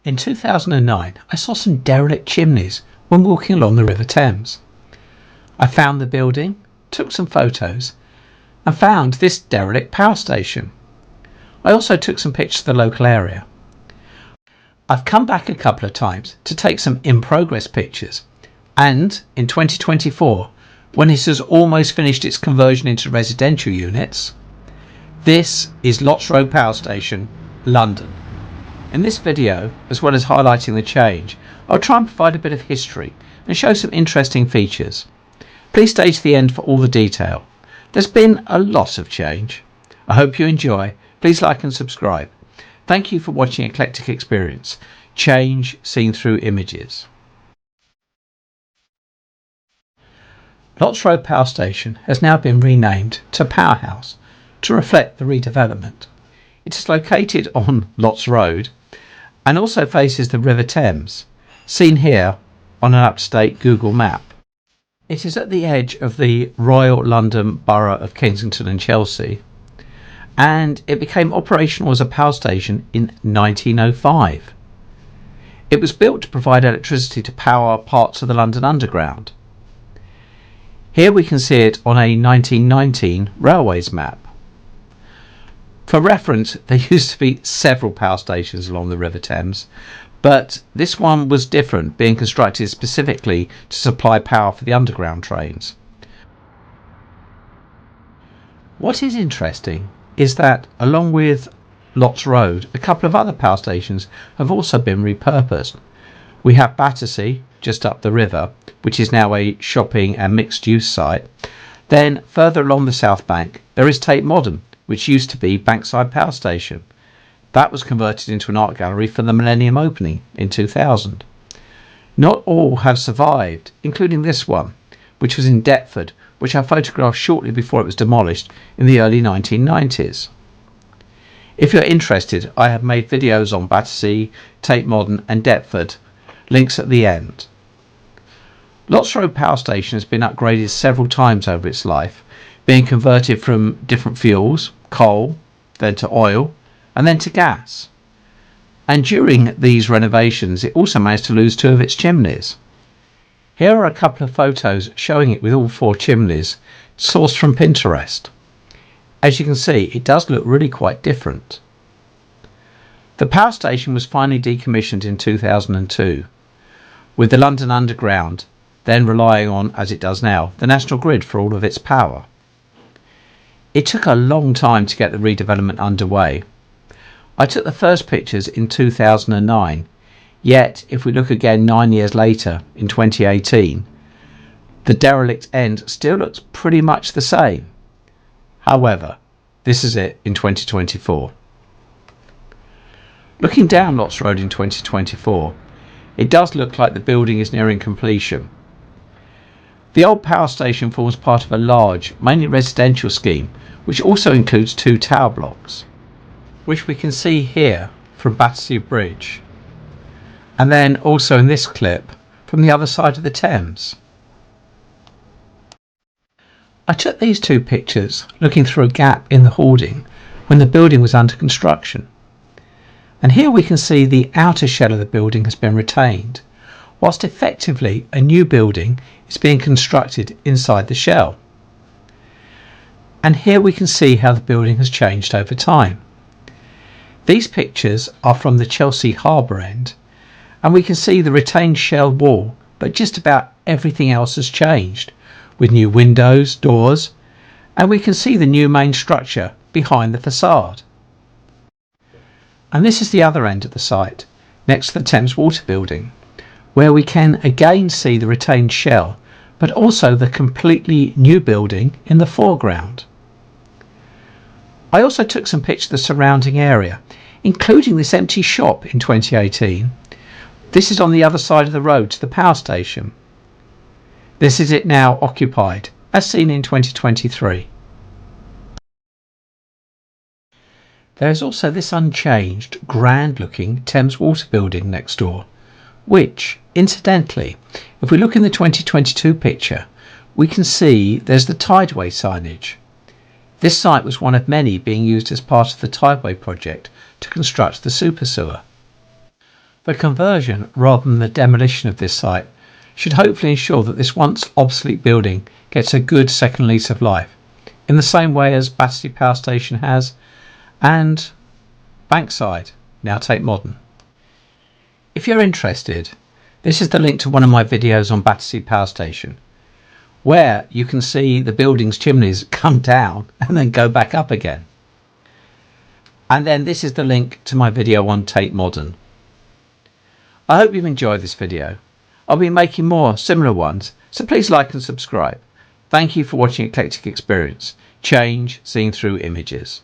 In 2009, I saw some derelict chimneys when walking along the River Thames. I found the building, took some photos, and found this derelict power station. I also took some pictures of the local area. I've come back a couple of times to take some in-progress pictures, and in 2024, when it has almost finished its conversion into residential units, this is Lots Road Power Station, London. In this video, as well as highlighting the change, I'll try and provide a bit of history and show some interesting features. Please stay to the end for all the detail. There's been a lot of change. I hope you enjoy. Please like and subscribe. Thank you for watching Eclectic Experience, change seen through images. Lots Road Power Station has now been renamed to Powerhouse to reflect the redevelopment. It is located on Lots Road and also faces the River Thames, seen here on an up-to-date Google map. It is at the edge of the Royal London Borough of Kensington and Chelsea, and it became operational as a power station in 1905. It was built to provide electricity to power parts of the London Underground. Here we can see it on a 1919 railways map. For reference, there used to be several power stations along the River Thames, but this one was different, being constructed specifically to supply power for the underground trains. What is interesting is that along with Lots Road, a couple of other power stations have also been repurposed. We have Battersea, just up the river, which is now a shopping and mixed use site. Then further along the south bank there is Tate Modern, which used to be Bankside Power Station. That was converted into an art gallery for the Millennium opening in 2000. Not all have survived, including this one, which was in Deptford, which I photographed shortly before it was demolished in the early 1990s. If you're interested, I have made videos on Battersea, Tate Modern and Deptford, links at the end. Lots Road Power Station has been upgraded several times over its life, being converted from different fuels, coal, then to oil, and then to gas. And during these renovations, it also managed to lose two of its chimneys. Here are a couple of photos showing it with all four chimneys, sourced from Pinterest. As you can see, it does look really quite different. The power station was finally decommissioned in 2002, with the London Underground then relying on, as it does now, the national grid for all of its power. It took a long time to get the redevelopment underway. I took the first pictures in 2009, yet if we look again 9 years later in 2018, the derelict end still looks pretty much the same. However, this is it in 2024. Looking down Lots Road in 2024, it does look like the building is nearing completion. The old power station forms part of a large, mainly residential scheme, which also includes two tower blocks, which we can see here from Battersea Bridge, and then also in this clip from the other side of the Thames. I took these two pictures looking through a gap in the hoarding when the building was under construction. And here we can see the outer shell of the building has been retained, whilst effectively a new building is being constructed inside the shell. And here we can see how the building has changed over time. These pictures are from the Chelsea Harbour end, and we can see the retained shell wall, but just about everything else has changed, with new windows, doors, and we can see the new main structure behind the facade. And this is the other end of the site, next to the Thames Water building, where we can again see the retained shell, but also the completely new building in the foreground. I also took some pictures of the surrounding area, including this empty shop in 2018. This is on the other side of the road to the power station. This is it now occupied, as seen in 2023. There is also this unchanged, grand-looking Thames Water building next door, which, incidentally, if we look in the 2022 picture, we can see there's the Tideway signage. This site was one of many being used as part of the Tideway project to construct the super sewer. The conversion rather than the demolition of this site should hopefully ensure that this once obsolete building gets a good second lease of life, in the same way as Battersea Power Station has, and Bankside, now Tate Modern. If you're interested, this is the link to one of my videos on Battersea Power Station, where you can see the building's chimneys come down and then go back up again. And then this is the link to my video on Tate Modern. I hope you've enjoyed this video. I'll be making more similar ones, so please like and subscribe. Thank you for watching Eclectic Experience, change seen through images.